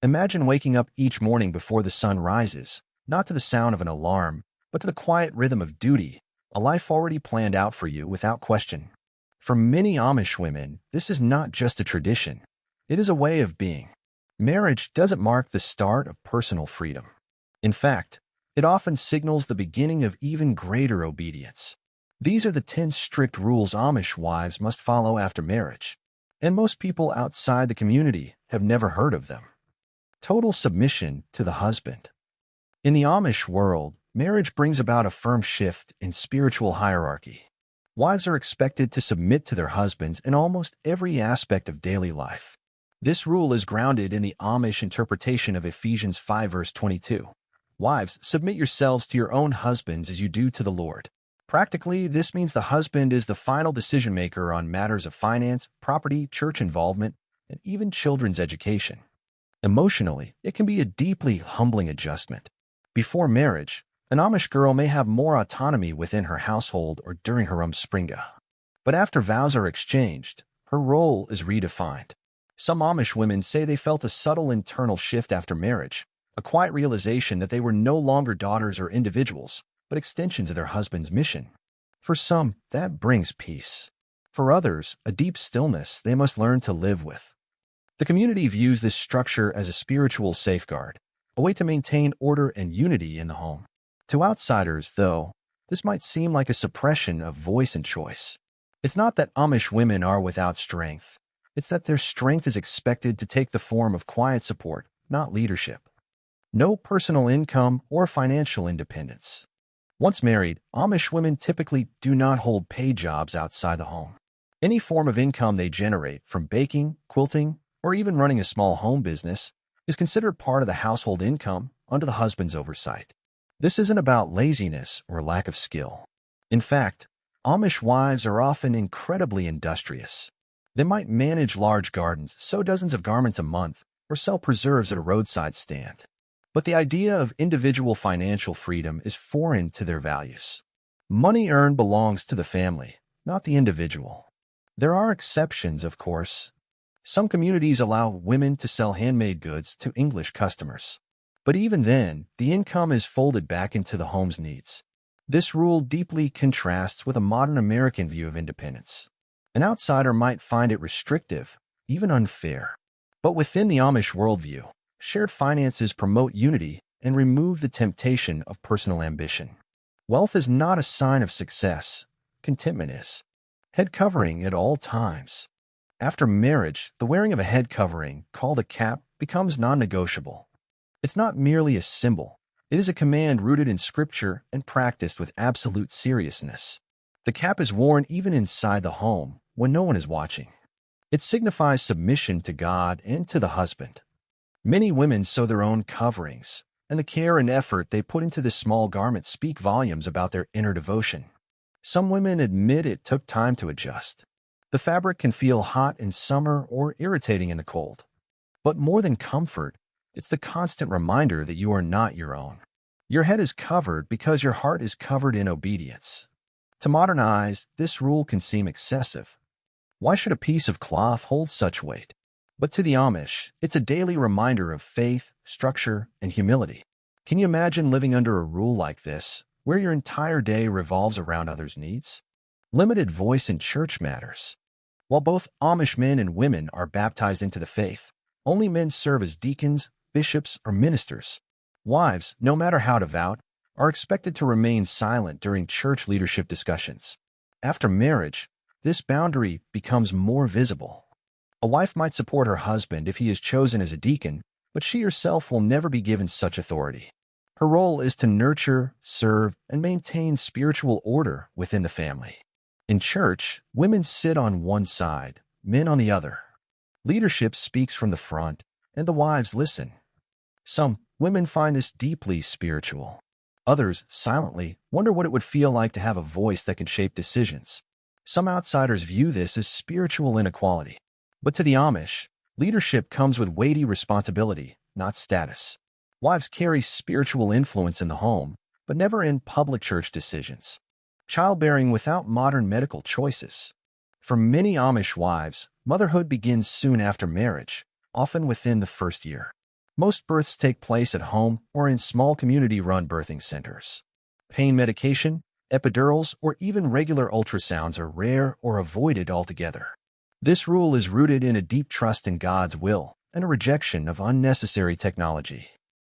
Imagine waking up each morning before the sun rises, not to the sound of an alarm, but to the quiet rhythm of duty, a life already planned out for you without question. For many Amish women, this is not just a tradition. It is a way of being. Marriage doesn't mark the start of personal freedom. In fact, it often signals the beginning of even greater obedience. These are the 10 strict rules Amish wives must follow after marriage, and most people outside the community have never heard of them. Total submission to the husband. In the Amish world, marriage brings about a firm shift in spiritual hierarchy. Wives are expected to submit to their husbands in almost every aspect of daily life. This rule is grounded in the Amish interpretation of Ephesians 5 verse 22. Wives, submit yourselves to your own husbands as you do to the Lord. Practically, this means the husband is the final decision-maker on matters of finance, property, church involvement, and even children's education. Emotionally, it can be a deeply humbling adjustment. Before marriage, an Amish girl may have more autonomy within her household or during her umspringa. But after vows are exchanged, her role is redefined. Some Amish women say they felt a subtle internal shift after marriage, a quiet realization that they were no longer daughters or individuals, but extensions of their husband's mission. For some, that brings peace. For others, a deep stillness they must learn to live with. The community views this structure as a spiritual safeguard, a way to maintain order and unity in the home. To outsiders, though, this might seem like a suppression of voice and choice. It's not that Amish women are without strength. It's that their strength is expected to take the form of quiet support, not leadership. No personal income or financial independence. Once married, Amish women typically do not hold paid jobs outside the home. Any form of income they generate, from baking, quilting, or even running a small home business, is considered part of the household income under the husband's oversight. This isn't about laziness or lack of skill. In fact, Amish wives are often incredibly industrious. They might manage large gardens, sew dozens of garments a month, or sell preserves at a roadside stand. But the idea of individual financial freedom is foreign to their values. Money earned belongs to the family, not the individual. There are exceptions, of course. Some communities allow women to sell handmade goods to English customers. But even then, the income is folded back into the home's needs. This rule deeply contrasts with a modern American view of independence. An outsider might find it restrictive, even unfair. But within the Amish worldview, shared finances promote unity and remove the temptation of personal ambition. Wealth is not a sign of success. Contentment is. Head covering at all times. After marriage, the wearing of a head covering, called a cap, becomes non-negotiable. It's not merely a symbol. It is a command rooted in scripture and practiced with absolute seriousness. The cap is worn even inside the home, when no one is watching. It signifies submission to God and to the husband. Many women sew their own coverings, and the care and effort they put into this small garment speak volumes about their inner devotion. Some women admit it took time to adjust. The fabric can feel hot in summer or irritating in the cold. But more than comfort, it's the constant reminder that you are not your own. Your head is covered because your heart is covered in obedience. To modern eyes, this rule can seem excessive. Why should a piece of cloth hold such weight? But to the Amish, it's a daily reminder of faith, structure, and humility. Can you imagine living under a rule like this, where your entire day revolves around others' needs? Limited voice in church matters. While both Amish men and women are baptized into the faith, only men serve as deacons, bishops, or ministers. Wives, no matter how devout, are expected to remain silent during church leadership discussions. After marriage, this boundary becomes more visible. A wife might support her husband if he is chosen as a deacon, but she herself will never be given such authority. Her role is to nurture, serve, and maintain spiritual order within the family. In church, women sit on one side, men on the other. Leadership speaks from the front, and the wives listen. Some women find this deeply spiritual. Others, silently, wonder what it would feel like to have a voice that can shape decisions. Some outsiders view this as spiritual inequality. But to the Amish, leadership comes with weighty responsibility, not status. Wives carry spiritual influence in the home, but never in public church decisions. Childbearing without modern medical choices. For many Amish wives, motherhood begins soon after marriage, often within the first year. Most births take place at home or in small community-run birthing centers. Pain medication, epidurals, or even regular ultrasounds are rare or avoided altogether. This rule is rooted in a deep trust in God's will and a rejection of unnecessary technology.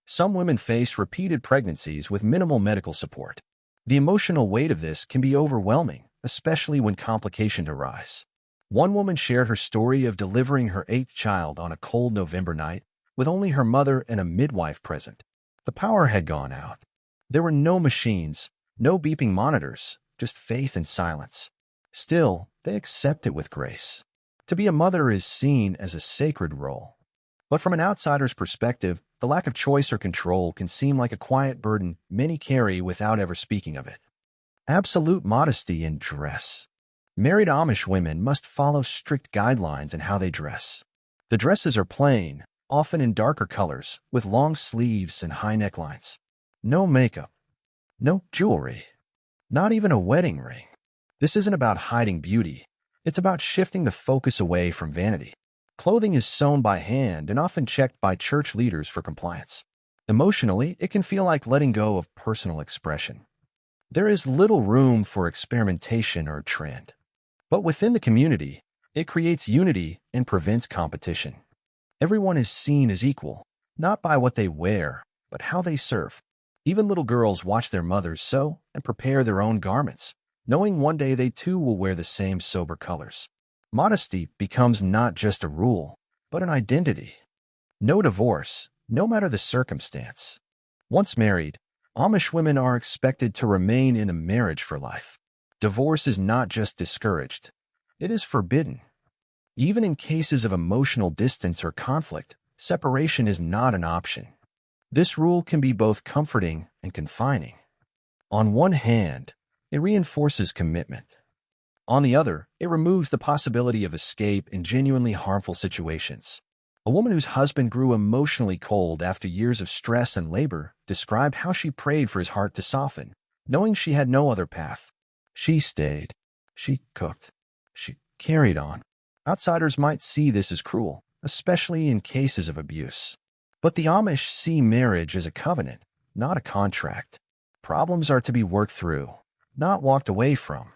Some women face repeated pregnancies with minimal medical support. The emotional weight of this can be overwhelming, especially when complications arise. One woman shared her story of delivering her 8th child on a cold November night with only her mother and a midwife present. The power had gone out. There were no machines, no beeping monitors, just faith and silence. Still, they accept it with grace. To be a mother is seen as a sacred role. But from an outsider's perspective, the lack of choice or control can seem like a quiet burden many carry without ever speaking of it. Absolute modesty in dress. Married Amish women must follow strict guidelines in how they dress. The dresses are plain, often in darker colors, with long sleeves and high necklines. No makeup. No jewelry. Not even a wedding ring. This isn't about hiding beauty. It's about shifting the focus away from vanity. Clothing is sewn by hand and often checked by church leaders for compliance. Emotionally, it can feel like letting go of personal expression. There is little room for experimentation or trend. But within the community, it creates unity and prevents competition. Everyone is seen as equal, not by what they wear, but how they serve. Even little girls watch their mothers sew and prepare their own garments, knowing one day they too will wear the same sober colors. Modesty becomes not just a rule, but an identity. No divorce, no matter the circumstance. Once married, Amish women are expected to remain in a marriage for life. Divorce is not just discouraged, it is forbidden. Even in cases of emotional distance or conflict, separation is not an option. This rule can be both comforting and confining. On one hand, it reinforces commitment. On the other, it removes the possibility of escape in genuinely harmful situations. A woman whose husband grew emotionally cold after years of stress and labor described how she prayed for his heart to soften, knowing she had no other path. She stayed. She cooked. She carried on. Outsiders might see this as cruel, especially in cases of abuse. But the Amish see marriage as a covenant, not a contract. Problems are to be worked through, not walked away from.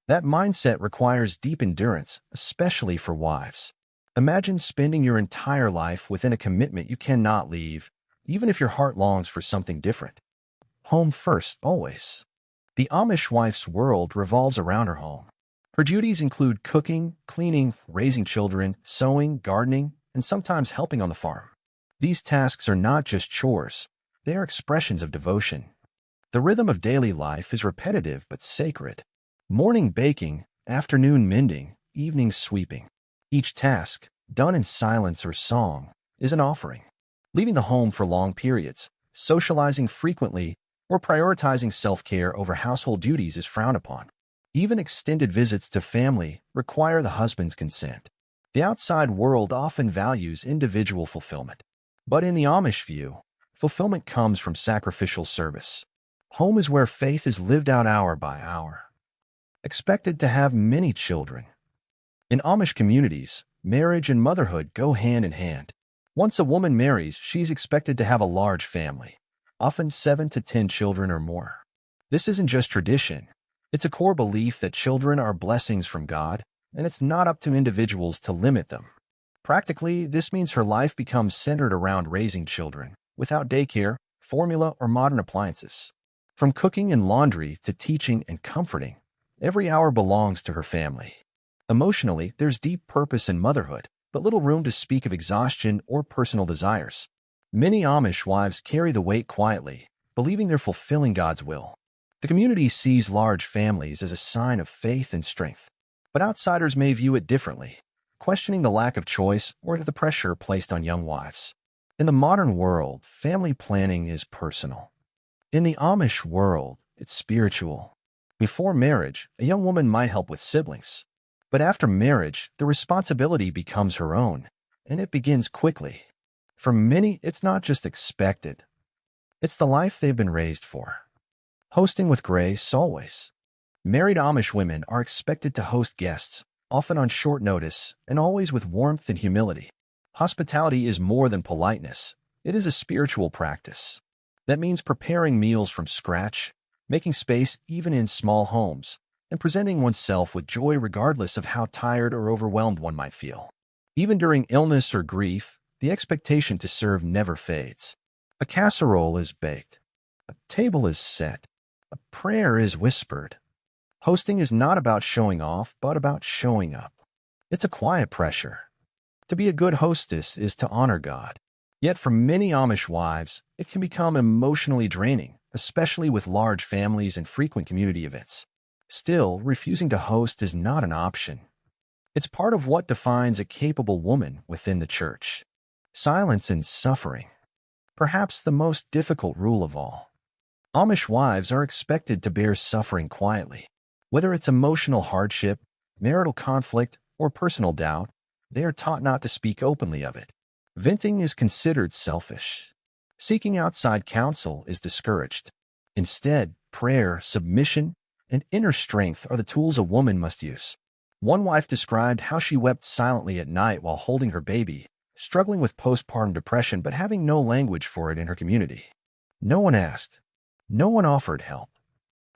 That mindset requires deep endurance, especially for wives. Imagine spending your entire life within a commitment you cannot leave, even if your heart longs for something different. Home first, always. The Amish wife's world revolves around her home. Her duties include cooking, cleaning, raising children, sewing, gardening, and sometimes helping on the farm. These tasks are not just chores, they are expressions of devotion. The rhythm of daily life is repetitive but sacred. Morning baking, afternoon mending, evening sweeping. Each task, done in silence or song, is an offering. Leaving the home for long periods, socializing frequently, or prioritizing self-care over household duties is frowned upon. Even extended visits to family require the husband's consent. The outside world often values individual fulfillment. But in the Amish view, fulfillment comes from sacrificial service. Home is where faith is lived out hour by hour. Expected to have many children. In Amish communities, marriage and motherhood go hand in hand. Once a woman marries, she's expected to have a large family, often 7 to 10 children or more. This isn't just tradition. It's a core belief that children are blessings from God, and it's not up to individuals to limit them. Practically, this means her life becomes centered around raising children, without daycare, formula, or modern appliances. From cooking and laundry to teaching and comforting, every hour belongs to her family. Emotionally, there's deep purpose in motherhood, but little room to speak of exhaustion or personal desires. Many Amish wives carry the weight quietly, believing they're fulfilling God's will. The community sees large families as a sign of faith and strength, but outsiders may view it differently, questioning the lack of choice or the pressure placed on young wives. In the modern world, family planning is personal. In the Amish world, it's spiritual. Before marriage, a young woman might help with siblings. But after marriage, the responsibility becomes her own, and it begins quickly. For many, it's not just expected. It's the life they've been raised for. Hosting with grace, always. Married Amish women are expected to host guests, often on short notice, and always with warmth and humility. Hospitality is more than politeness. It is a spiritual practice. That means preparing meals from scratch, making space even in small homes, and presenting oneself with joy regardless of how tired or overwhelmed one might feel. Even during illness or grief, the expectation to serve never fades. A casserole is baked. A table is set. A prayer is whispered. Hosting is not about showing off, but about showing up. It's a quiet pressure. To be a good hostess is to honor God. Yet for many Amish wives, it can become emotionally draining, especially with large families and frequent community events. Still, refusing to host is not an option. It's part of what defines a capable woman within the church. Silence and suffering. Perhaps the most difficult rule of all. Amish wives are expected to bear suffering quietly. Whether it's emotional hardship, marital conflict, or personal doubt, they are taught not to speak openly of it. Venting is considered selfish. Seeking outside counsel is discouraged. Instead, prayer, submission, and inner strength are the tools a woman must use. One wife described how she wept silently at night while holding her baby, struggling with postpartum depression but having no language for it in her community. No one asked. No one offered help.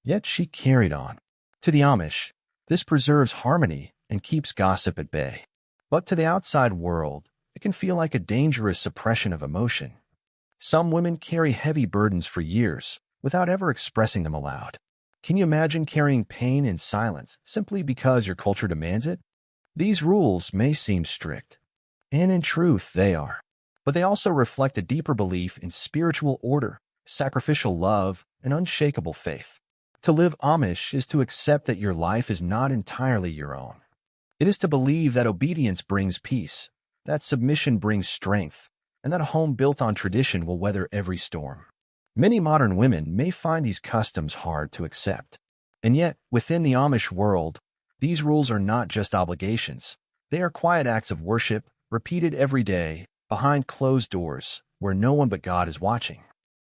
Yet she carried on. To the Amish, this preserves harmony and keeps gossip at bay. But to the outside world, it can feel like a dangerous suppression of emotion. Some women carry heavy burdens for years without ever expressing them aloud. Can you imagine carrying pain in silence simply because your culture demands it? These rules may seem strict, and in truth they are, but they also reflect a deeper belief in spiritual order, sacrificial love, and unshakable faith. To live Amish is to accept that your life is not entirely your own. It is to believe that obedience brings peace, that submission brings strength, and that a home built on tradition will weather every storm. Many modern women may find these customs hard to accept. And yet, within the Amish world, these rules are not just obligations. They are quiet acts of worship, repeated every day, behind closed doors, where no one but God is watching.